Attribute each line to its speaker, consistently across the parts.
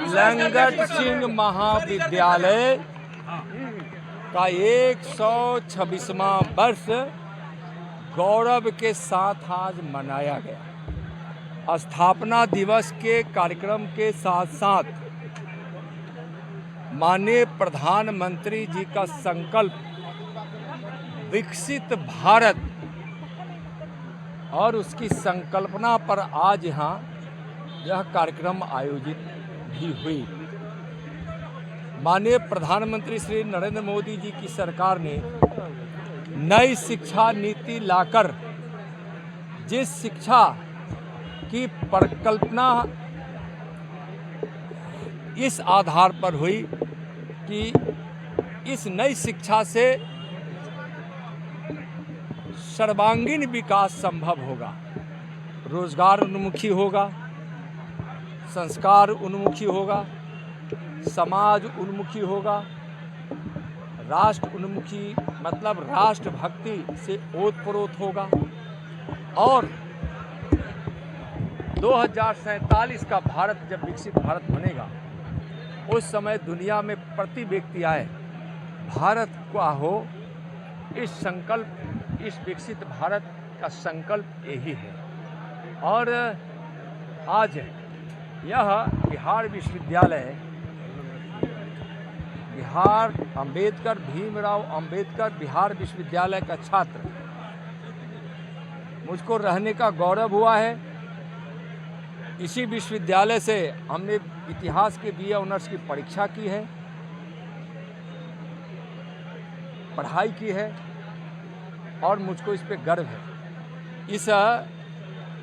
Speaker 1: लंगट सिंह महाविद्यालय का 126वां वर्ष गौरव के साथ आज मनाया गया। स्थापना दिवस के कार्यक्रम के साथ साथ माननीय प्रधानमंत्री जी का संकल्प विकसित भारत और उसकी संकल्पना पर आज यहाँ यह कार्यक्रम आयोजित भी हुई। माननीय प्रधानमंत्री श्री नरेंद्र मोदी जी की सरकार ने नई शिक्षा नीति लाकर जिस शिक्षा की परिकल्पना इस आधार पर हुई कि इस नई शिक्षा से सर्वांगीण विकास संभव होगा, रोजगार उन्मुखी होगा, संस्कार उन्मुखी होगा, समाज उन्मुखी होगा, राष्ट्र उन्मुखी मतलब राष्ट्रभक्ति से ओतप्रोत होगा और 2047 का भारत जब विकसित भारत बनेगा उस समय दुनिया में प्रति व्यक्ति आए भारत का हो, इस संकल्प, इस विकसित भारत का संकल्प यही है। और आज यह बिहार विश्वविद्यालय बिहार अंबेडकर भीमराव अंबेडकर बिहार विश्वविद्यालय का छात्र मुझको रहने का गौरव हुआ है। इसी विश्वविद्यालय से हमने इतिहास के बीए ऑनर्स की परीक्षा की है, पढ़ाई की है और मुझको इस पे गर्व है। इस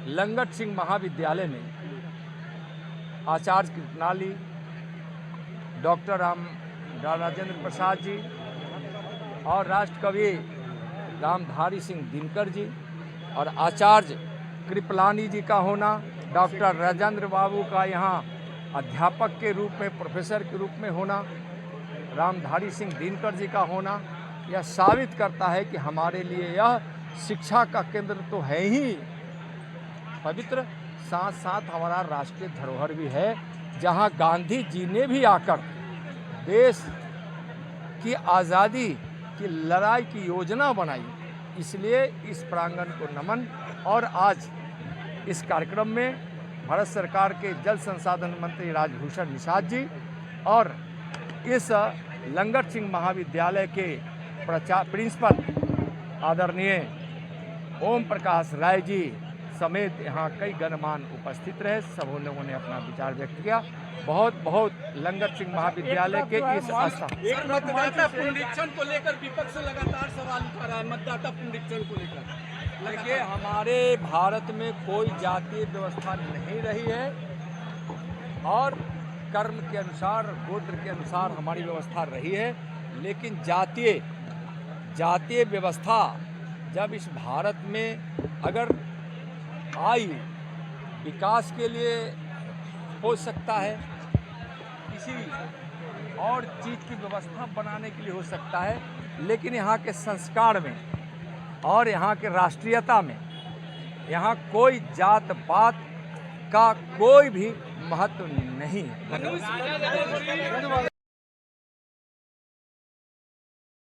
Speaker 1: लंगट सिंह महाविद्यालय में आचार्य कृपलानी, डॉक्टर राजेंद्र प्रसाद जी और राष्ट्रकवि रामधारी सिंह दिनकर जी और आचार्य कृपलानी जी का होना, डॉक्टर राजेंद्र बाबू का यहाँ अध्यापक के रूप में, प्रोफेसर के रूप में होना, रामधारी सिंह दिनकर जी का होना, यह साबित करता है कि हमारे लिए यह शिक्षा का केंद्र तो है ही पवित्र, साथ साथ हमारा राष्ट्रीय धरोहर भी है, जहाँ गांधी जी ने भी आकर देश की आज़ादी की लड़ाई की योजना बनाई। इसलिए इस प्रांगण को नमन। और आज इस कार्यक्रम में भारत सरकार के जल संसाधन मंत्री राजभूषण निषाद जी और इस लंगट सिंह महाविद्यालय के प्रिंसिपल आदरणीय ओम प्रकाश राय जी समेत यहाँ कई गणमान्य उपस्थित रहे। सब लोगों ने अपना विचार व्यक्त किया। बहुत बहुत लंगट सिंह महाविद्यालय के इस
Speaker 2: मतदाता पुनरीक्षण को लेकर विपक्ष लगातार सवाल उठा रहा है। मतदाता पुनरीक्षण को लेकर
Speaker 1: देखिए, हमारे भारत में कोई जातीय व्यवस्था नहीं रही है और कर्म के अनुसार, गोत्र के अनुसार हमारी व्यवस्था रही है, लेकिन जातीय व्यवस्था जब इस भारत में अगर आई, विकास के लिए हो सकता है, किसी और चीज़ की व्यवस्था बनाने के लिए हो सकता है, लेकिन यहाँ के संस्कार में और यहाँ के राष्ट्रीयता में यहाँ कोई जात पात का कोई भी महत्व नहीं है।